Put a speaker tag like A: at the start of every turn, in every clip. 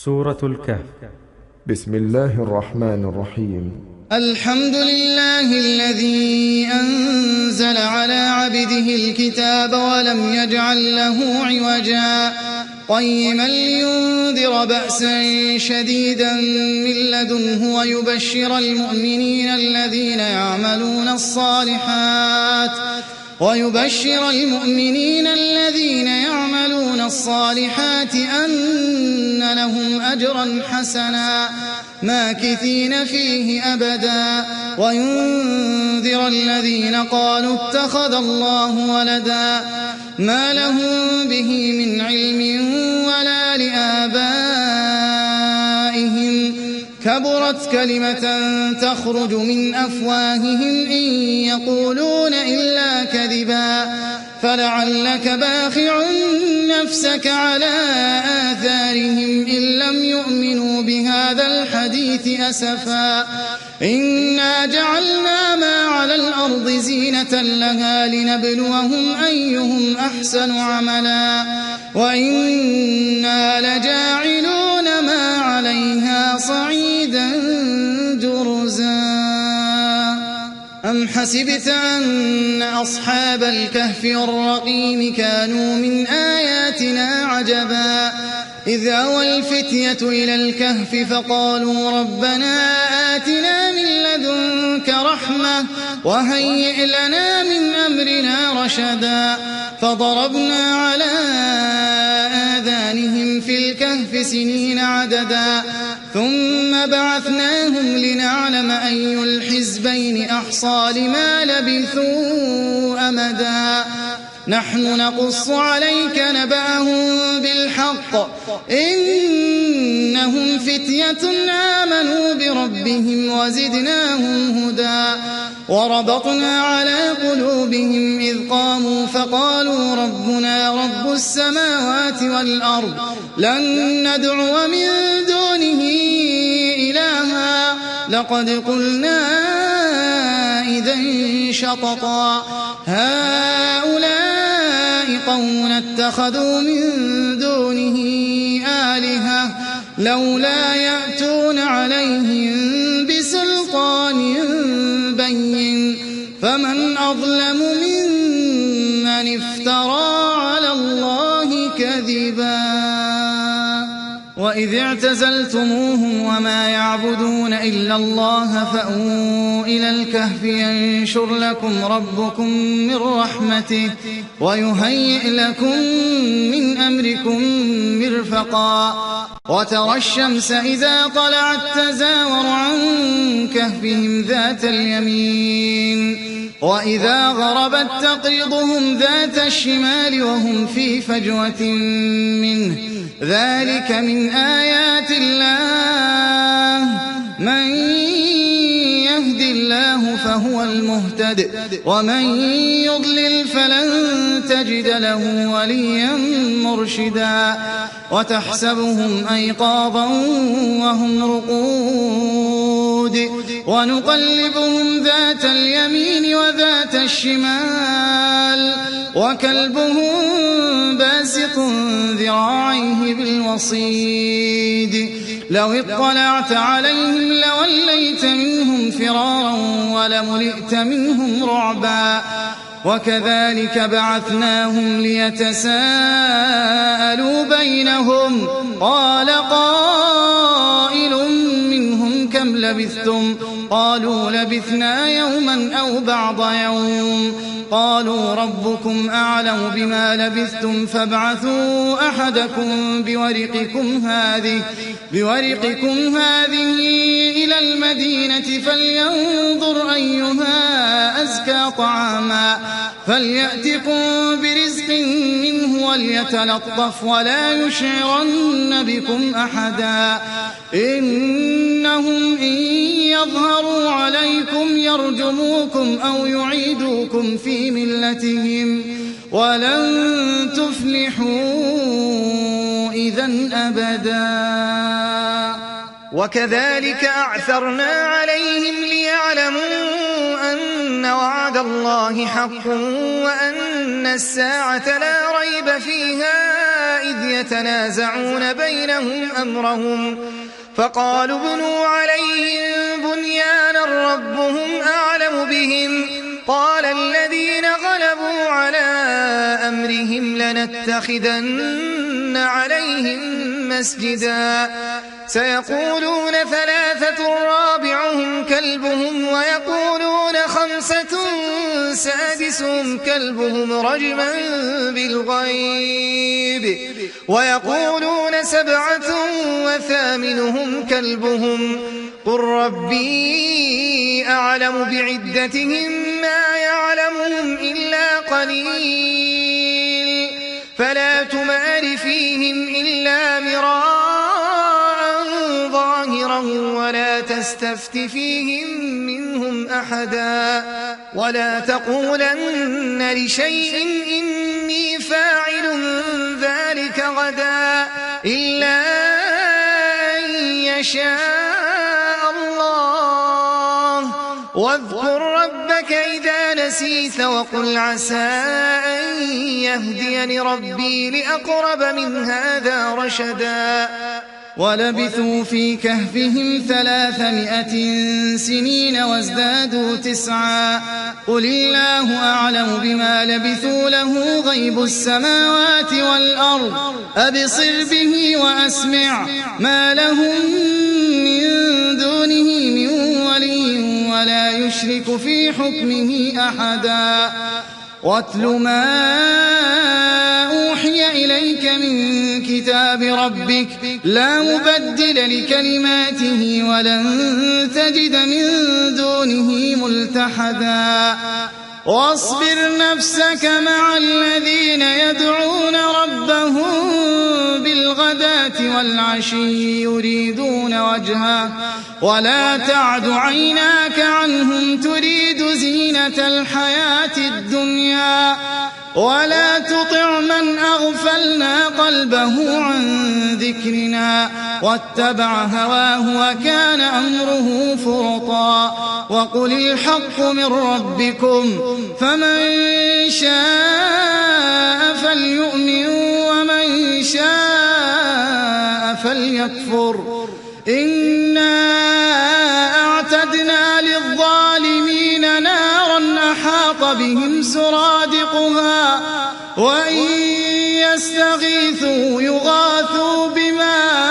A: سورة الكهف.
B: بسم الله الرحمن الرحيم.
C: الحمد لله الذي أنزل على عبده الكتاب ولم يجعل له عوجا قيما لينذر بأسا شديدا من لدنه ويبشر المؤمنين الذين يعملون الصالحات أن لهم أجرا حسنا ماكثين فيه أبدا وينذر الذين قالوا اتخذ الله ولدا ما لهم به من علم ولا لآبائهم كبرت كلمة تخرج من أفواههم إن يقولون إلا كذبا فلعلك باخع نفسك على آثارهم إن لم يؤمنوا بهذا الحديث أسفا إنا جعلنا ما على الأرض زينة لها لنبلوهم أيهم أحسن عملا وإنا لجاعلون ما عليها صعيدا جرزا أم حسبت أن أصحاب الكهف والرقيم كانوا من آياتنا عجبا إذ أوى الفتية إلى الكهف فقالوا ربنا آتنا من لدنك رحمة وهيئ لنا من أمرنا رشدا فضربنا على آذانهم في الكهف سنين عددا ثم بعثناهم لنعلم أي الحزبين أحصى لما لبثوا أمدا نحن نقص عليك نبأهم بالحق إنهم فتية آمنوا بربهم وزدناهم هدى وربطنا على قلوبهم إذ قاموا فقالوا ربنا رب السماوات والأرض لن ندعو من دونه إلها لقد قلنا إذا شططا هؤلاء قوم اتخذوا من دونه آلهة لولا يأتون عليهم بسلطان بين فمن أظلم ممن افترى على الله كذبا وإذ اعتزلتموهم وما يعبدون إلا الله فأووا إلى الكهف ينشر لكم ربكم من رحمته ويهيئ لكم من أمركم مرفقا وترى الشمس إذا طلعت تزاور عن كهفهم ذات اليمين وإذا غربت تقرضهم ذات الشمال وهم في فجوة منه ذلك من آيات الله من يهد الله فهو المهتد ومن يضلل فلن تجد له وليا مرشدا وتحسبهم أيقاظا وهم رقود ونقلبهم ذات اليمين وذات الشمال وكلبهم باسط ذراعيه بالوصيد لو اطلعت عليهم لوليت منهم فرارا ولملئت منهم رعبا وكذلك بعثناهم ليتساءلوا بينهم قال قائل منهم كم لبثتم قالوا لبثنا يوما أو بعض يوم قالوا ربكم أعلم بما لبثتم فابعثوا أحدكم بورقكم هذه إلى المدينة فلينظر أيها أزكى طعاما فليأتكم برزق منه وليتلطف ولا يشعرن بكم أحدا إنهم إن يظهروا عليكم يرجموكم أو يعيدوكم في ملتهم ولن تفلحوا إذن أبدا
D: وكذلك أعثرنا عليهم ليعلموا أن وعد الله حق وأن الساعة لا ريب فيها إذ إذ يتنازعون بينهم أمرهم فقالوا ابنوا عليهم بنيانا ربهم أعلم بهم قال الذين غلبوا على أمرهم لنتخذن عليهم مسجدا سيقولون ثلاثة رابعهم كلبهم ويقولون خمسة سادسهم كلبهم رجما بالغيب ويقولون سبعة وثامنهم كلبهم قل ربي أعلم بعدتهم ما يعلمهم إلا قليل فلا تمار فيهم إلا مراء ظاهرا ولا تستفت فيهم منهم أحدا ولا تقولن لشيء إني فاعل ذلك غدا إلا أن يشاء الله واذكر ربك إذا نسيت وقل عسى أن يهديني ربي لأقرب من هذا رشدا
C: ولبثوا في كهفهم 300 سنين وازدادوا 9 قل الله أعلم بما لبثوا له غيب السماوات والأرض أبصر به وأسمع ما لهم من دونه من ولي ولا يشرك في حكمه أحدا واتل ما أوحي إليك من كتاب ربك لا مبدل لكلماته ولن تجد من دونه ملتحدا واصبر نفسك مع الذين يدعون ربهم بالغداة والعشي يريدون وجهه ولا تعد عيناك عنهم تريد زينة الحياة الدنيا ولا تطع من أغفلنا قلبه عن ذكرنا واتبع هواه وكان أمره فرطا وقل الحق من ربكم فمن شاء فليؤمن ومن شاء فليكفر إنا أعتدنا للظالمين نارا أحاط بهم سرادقها وإن يستغيثوا يغاثوا بماء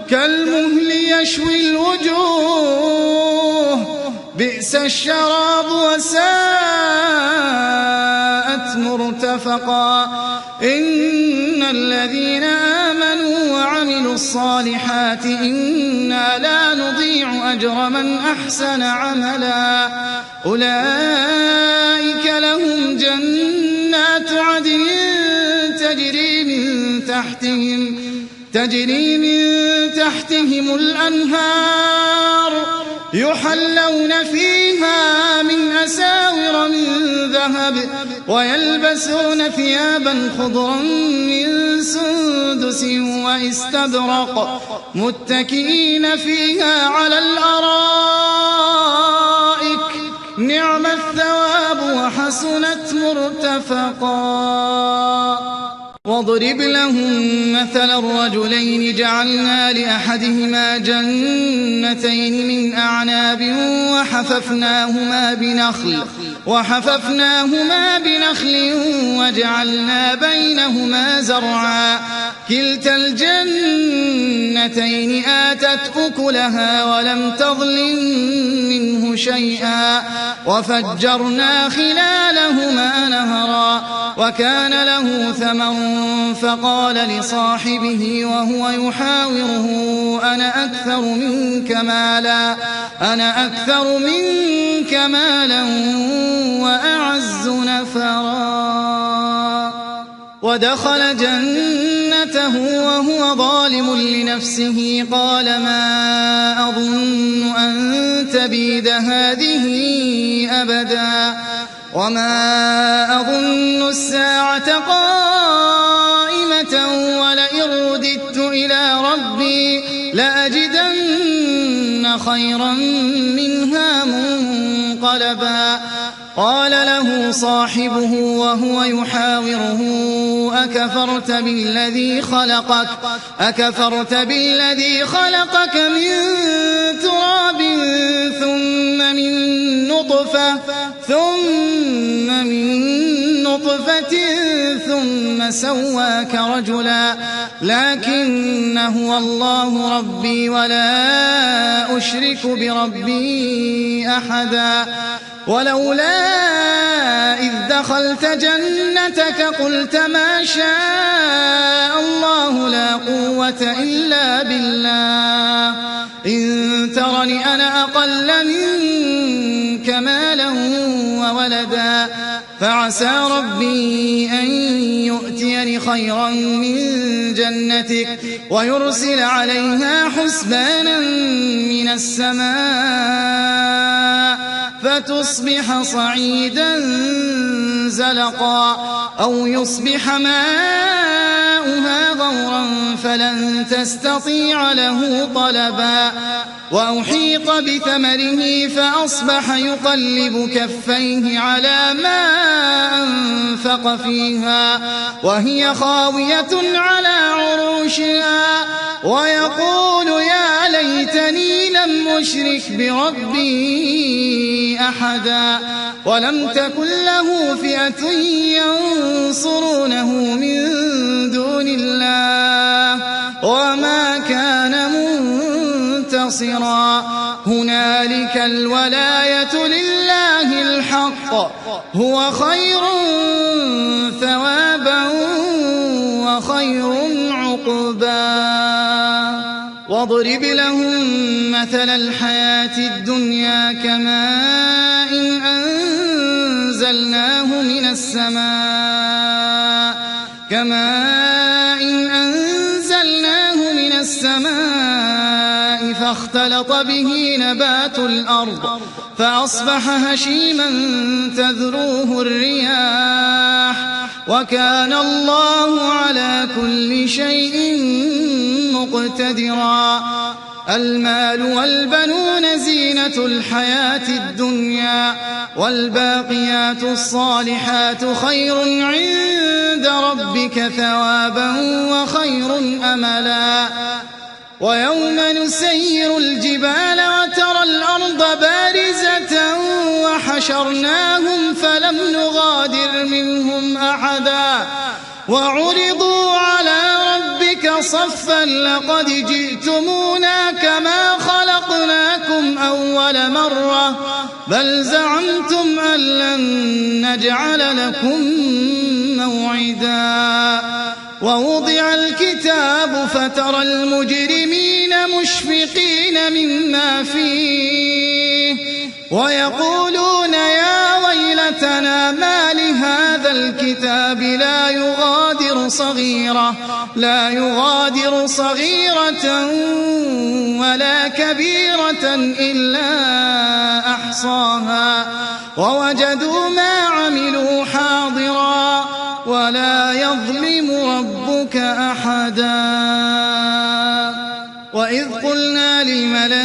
C: كالمهل يشوي الوجوه بئس الشراب وساءت مرتفقا إن الذين آمنوا وعملوا الصالحات إنا لا نضيع أجر من أحسن عملا أولئك لهم جنات عدن تجري من تحتهم الأنهار يحلون فيها من أساور من ذهب ويلبسون ثيابا خضرا من سندس واستبرق متكئين فيها على الأرائك نعم الثواب وحسنت مرتفقا واضرب لهم مثل الرجلين جعلنا لأحدهما جنتين من أعناب وحففناهما بنخل وجعلنا بينهما زرعا كلتا الجنتين آتت أكلها ولم تظلم منه شيئا وفجرنا خلالهما نهرا وكان له ثمر فقال لصاحبه وهو يحاوره أنا أكثر منك مالا وأعز نفرا ودخل جنته وهو ظالم لنفسه قال ما أظن أن تبيد هذه أبدا وما أظن الساعة قائمة ولئن رددت إلى ربي لأجدن خيرا منها منقلبا
D: قال له صاحبه وهو يحاوره أكفرت بالذي خلقك من تراب ثم من نطفة ثم سواك رجلا لكن هو الله ربي ولا أشرك بربي أحدا ولولا إذ دخلت جنتك قلت ما شاء الله لا قوة إلا بالله إن ترني أنا أقل منك مالا وولدا فعسى ربي أن يؤتيني خيرا من جنتك ويرسل عليها حسبانا من السماء فتصبح صعيدا زلقا أو يصبح ماؤها غورا فلن تستطيع له طلبا وأحيط بثمره فأصبح يقلب كفيه على ما أنفق فيها وهي خاوية على عروشها ويقول يا ليتني لم أشرك بربي أحدا ولم تكن له فئة ينصرونه من دون الله وما كان منتصرا هنالك الولاية لله الحق هو خير ثوابا وخير عقبا واضرب لهم مثل الحياة الدنيا كماء أنزلناه من السماء فاختلط به نبات الأرض فأصبح هشيما تذروه الرياح وكان الله على كل شيء مقتدرا المال والبنون زينة الحياة الدنيا والباقيات الصالحات خير عند ربك ثوابا وخير أملا ويوم نسير الجبال وترى الأرض بارزة وحشرناهم فلم نغادر منهم أحدا وعرضوا على ربك صفا لقد جئتمونا كما خلقناكم أول مرة بل زعمتم أن لن نجعل لكم موعدا ووضع الكتاب فترى المجرمين مشفقين مما فيه ويقولون يا ويلتنا ما لهذا الكتاب لا يغادر صغيرة ولا كبيرة إلا أحصاها ووجدوا ما عملوا حاضرا ولا يظلم ربك أحدا وإذ قلنا للملائكة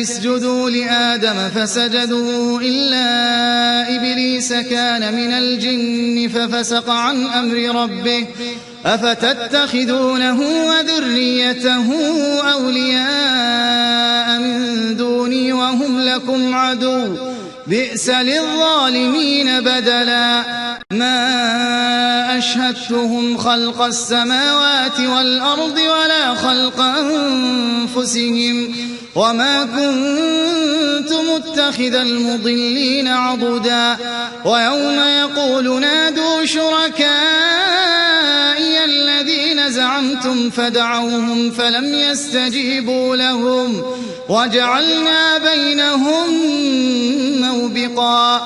D: اسجدوا لآدم فسجدوا إلا إبليس كان من الجن ففسق عن أمر ربه أفتتخذونه وذريته أولياء من دوني وهم لكم عدو بئس للظالمين بدلا ما أشهدتهم خلق السماوات والأرض ولا خلق أنفسهم وما كنت متخذ المضلين عضدا ويوم يقول نادوا شركائي الذين زعمتم فدعوهم فلم يستجيبوا لهم وجعلنا بينهم موبقا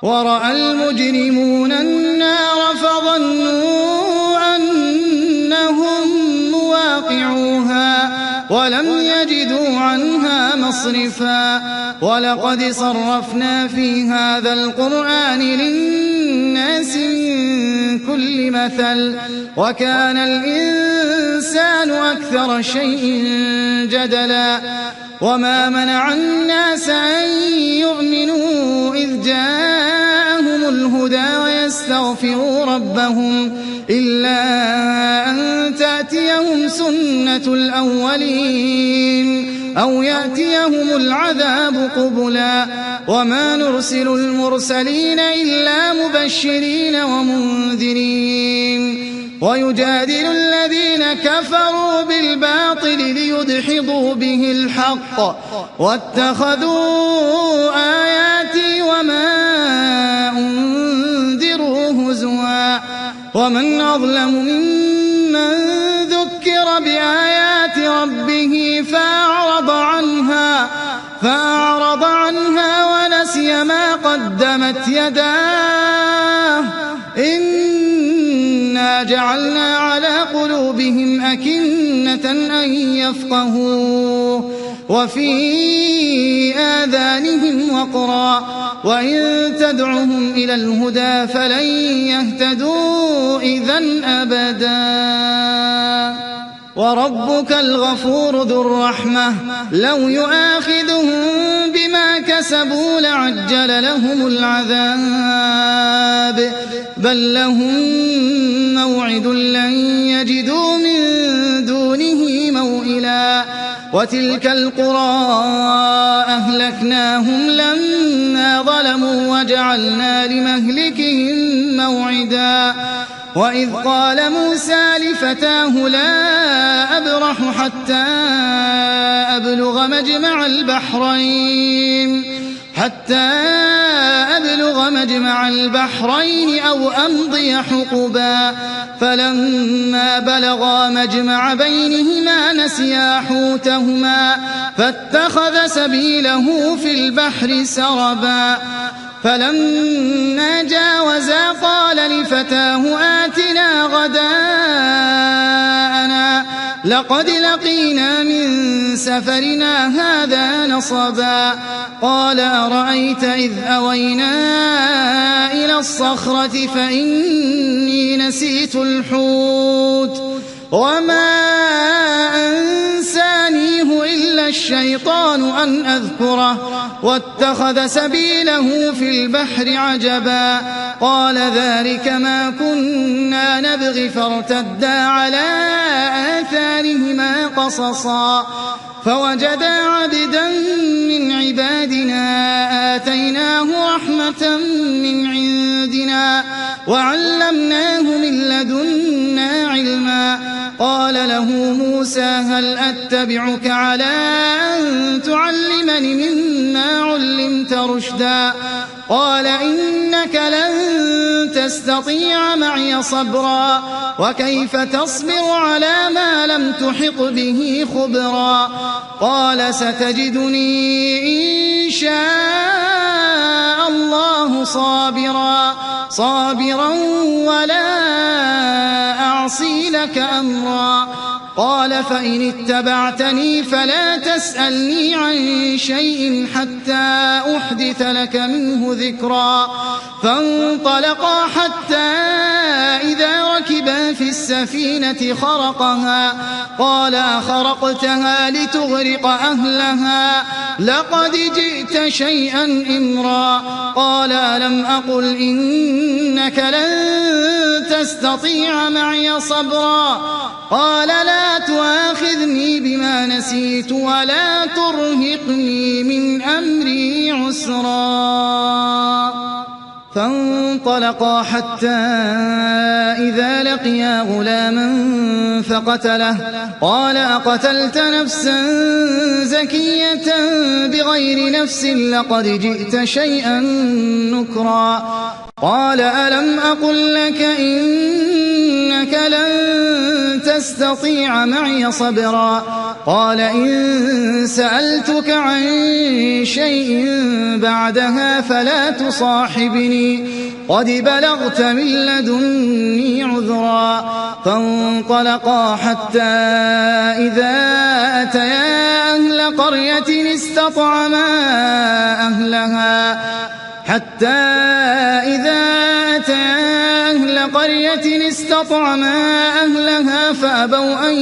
D: ورأى المجرمون النار فظنوا أنهم مواقعوها ولم يجدوا عنها مصرفا ولقد صرفنا في هذا القرآن للناس من كل مثل وكان الإنسان أكثر شيء جدلا
C: وما منع الناس أن يؤمنوا إذ جاءهم الهدى ويستغفروا ربهم إلا أن تأتيهم سنة الأولين أو يأتيهم العذاب قبلا وما نرسل المرسلين إلا مبشرين ومنذرين ويجادل الذين كفروا بالباطل ليدحضوا به الحق واتخذوا آياتي وما أنذروا هزوا ومن أظلم ممن ذكر بآيات ربه فأعرض عنها ونسي ما قدمت يداه إنا جعلنا على قلوبهم أكنة أن يفقهوه وفي آذانهم وقرا وإن تدعهم إلى الهدى فلن يهتدوا إذن أبدا وربك الغفور ذو الرحمة لو يؤاخذهم بما كسبوا لعجل لهم العذاب بل لهم موعد لن يجدوا من دونه موئلا وتلك القرى أهلكناهم لما ظلموا وجعلنا لمهلكهم موعدا وإذ قال موسى لفتاه لا أبرح حتى أبلغ مجمع البحرين أو أمضي حقبا فلما بلغا مجمع بينهما نسيا حوتهما فاتخذ سبيله في البحر سربا فلما جاوزا قال لفتاه آتنا غداءنا لقد لقينا من سفرنا هذا نصبا قال أرأيت إذ أوينا إلى الصخرة فإني نسيت الحوت وما أنسانيه إلا الشيطان أن أذكره واتخذ سبيله في البحر عجبا قال ذلك ما كنا نبغي فارتدا على آثارهما قصصا فوجدا عبدا من عبادنا آتيناه رحمة من عندنا وعلمناه من لدنا علما قال له موسى هل أتبعك على أن تعلمني مما علمت رشدا قال إنك لن تستطيع معي صبرا وكيف تصبر على ما لم تحط به خبرا قال ستجدني إن شاء الله صابرا ولا أعصي لك أمرا قال فإن اتبعتني فلا تسألني عن شيء حتى أحدث لك منه ذكرا فانطلقا حتى إذا ركبا في السفينة خرقها قال أخرقتها لتغرق أهلها لقد جئت شيئا إمرا قال ألم أقل إنك لن تستطيع معي صبرا قال لا تؤاخذني بما نسيت ولا ترهقني من أمري عسرا فانطلقا حتى إذا لقيا غلاما فقتله قال أقتلت نفسا زكية بغير نفس لقد جئت شيئا نكرا قال ألم أقل لك إنك لن تستطيع معي صبرا قال إن سألتك عن شيء بعدها فلا تصاحبني قد بلغت من لدني عذرا فانطلقا حتى إذا أتيا أهل قرية استطعما أهلها فأبوا أن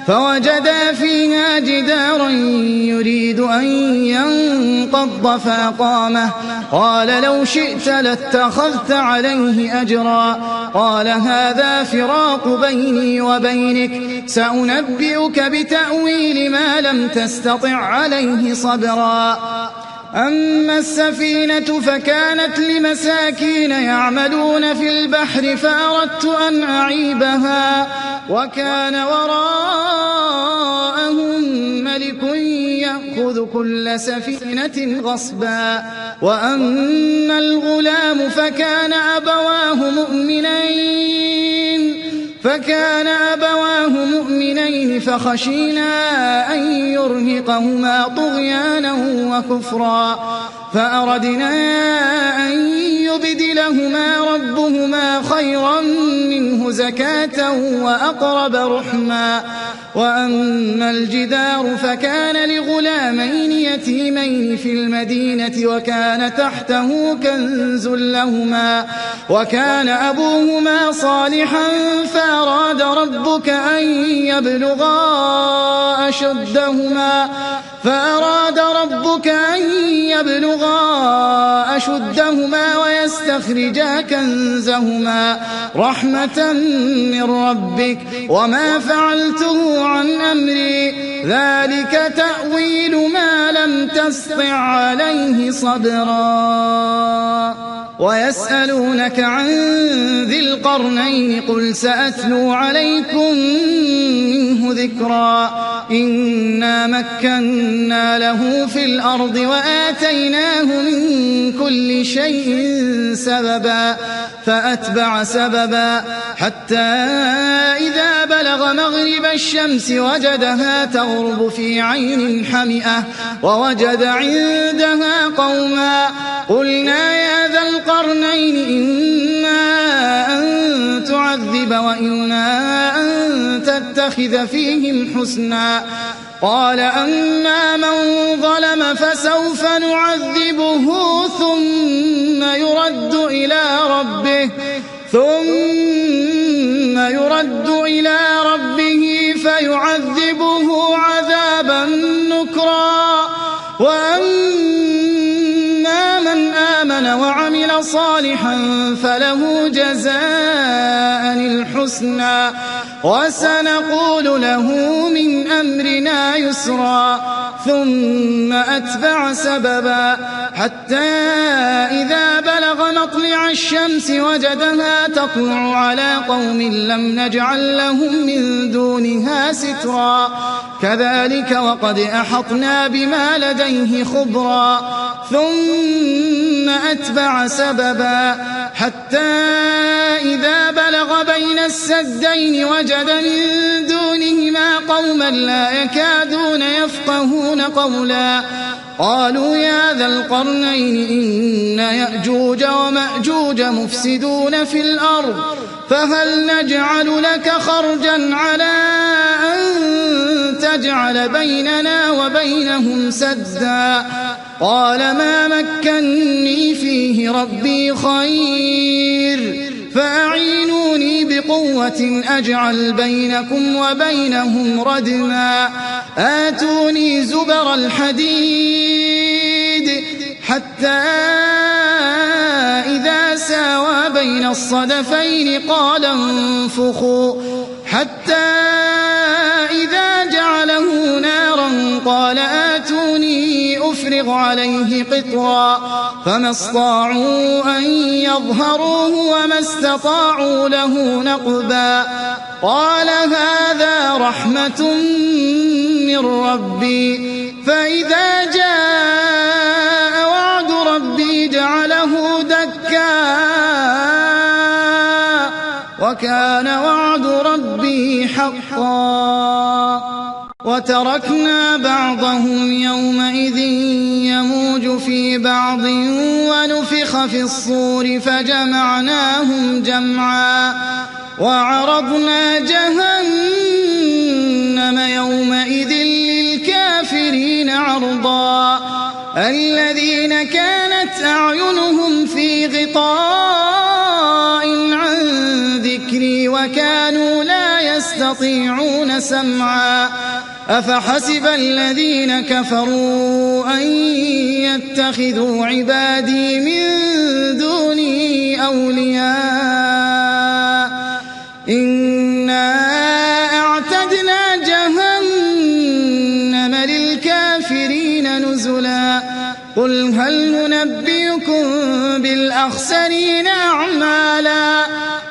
C: فوجدا فيها جدارا يريد أن ينقض فأقامه قال لو شئت لاتخذت عليه أجرا قال هذا فراق بيني وبينك سأنبئك بتأويل ما لم تستطع عليه صبرا أما السفينة فكانت لمساكين يعملون في البحر فأردت أن أعيبها وكان وراءهم ملك يأخذ كل سفينة غصبا وأما الغلام فكان أبواه مؤمنين فخشينا أن يرهقهما طغيانا وكفرا فأردنا أن يبدلهما ربهما خيرا منه زكاة وأقرب رحما وأما الجدار فكان لغلامين يتيمين في المدينة وكان تحته كنز لهما وكان أبوهما صالحا فأراد ربك أن يبلغا أشدهما ويستخرجا كنزهما رحمة من ربك وما فعلته عن أمري ذلك تأويل ما لم تسطع عليه صبرا ويسألونك عن ذي القرنين قل سأتلو عليكم منه ذكرا إنا مكنا له في الأرض وآتيناه من كل شيء سببا فأتبع سببا حتى إذا بلغ مغرب الشمس وجدها تغرب في عين حمئة ووجد عندها قوما قلنا يا ذا القرنين إما أن تعذب وإما أن تتخذ فيهم حسنا قال أما من ظلم فسوف نعذبه ثم يرد إلى ربه فيعذبه عذابا نكرا وأما من آمن وعمل صالحا فله جزاء الحسنى وسنقول له من أمرنا يسرا ثم أتبع سببا حتى إذا بلغ مطلع الشمس وجدها تطلع على قوم لم نجعل لهم من دونها سترا كذلك وقد أحطنا بما لديه خبرا ثم أتبع سببا حتى إذا بلغ بين السدين وجد من دونهما قوما لا يكادون يفقهون قولا قالوا يا ذا القرنين إن يأجوج ومأجوج مفسدون في الأرض فهل نجعل لك خرجا على أن تجعل بيننا وبينهم سدا قال ما مكني فيه ربي خير فأعينوني بقوة أجعل بينكم وبينهم ردما آتوني زبر الحديد حتى إذا ساوى بين الصدفين قال انفخوا حتى إذا جعله نارا قال آتوني أفرغ عليه قطرا فما استطاعوا أن يظهروه وما استطاعوا له نقبا قال هذا رحمة من ربي فإذا جاء وعد ربي جعله دكا وكان وعد ربي حقا وتركنا بعضهم يومئذ يموج في بعض ونفخ في الصور فجمعناهم جمعا وعرضنا جهنم يومئذ للكافرين عرضا الذين كانت أعينهم في غطاء عن ذكري وكانوا لا يسمعون يستطيعون سمعا أفحسب الذين كفروا أن يتخذوا عبادي من دوني أولياء إنا أعتدنا جهنم للكافرين نزلا قل هل ننبئكم بالأخسرين أعمالا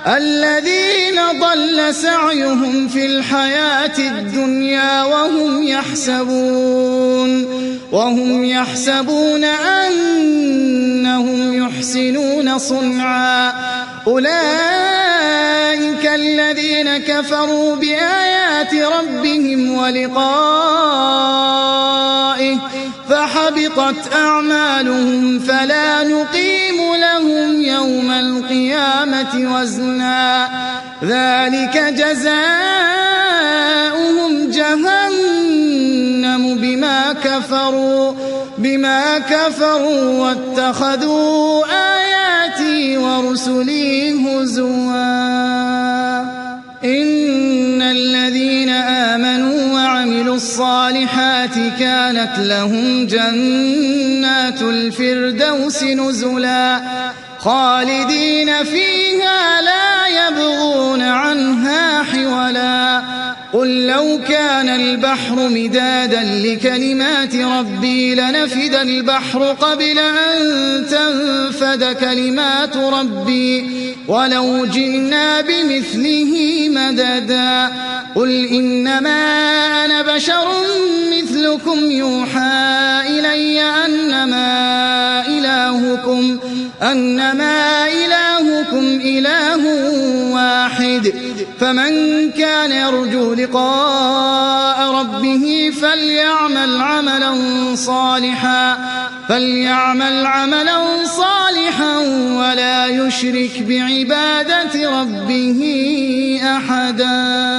C: الذين ضل سعيهم في الحياة الدنيا وهم يحسبون أنهم يحسنون صنعا أولئك الذين كفروا بآيات ربهم ولقائه فحبطت أعمالهم فلا نقيم لهم يوم القيامة وزنا ذلك جزاؤهم جهنم بما كفروا واتخذوا آياتي ورسلي هزوا إن الذين آمنوا وعملوا الصالحات كانت لهم جنات الفردوس نزلا خالدين فيها لا يبغون عنها حولا قل لو كان البحر مدادا لكلمات ربي لنفد البحر قبل أن تنفد كلمات ربي ولو جئنا بمثله مددا قل إنما أنا بشر مثلكم يوحى إلي أنما إلهكم إله واحد فمن كان يرجو لقاء ربه فليعمل عملا صالحا ولا يشرك بعبادة ربه أحدا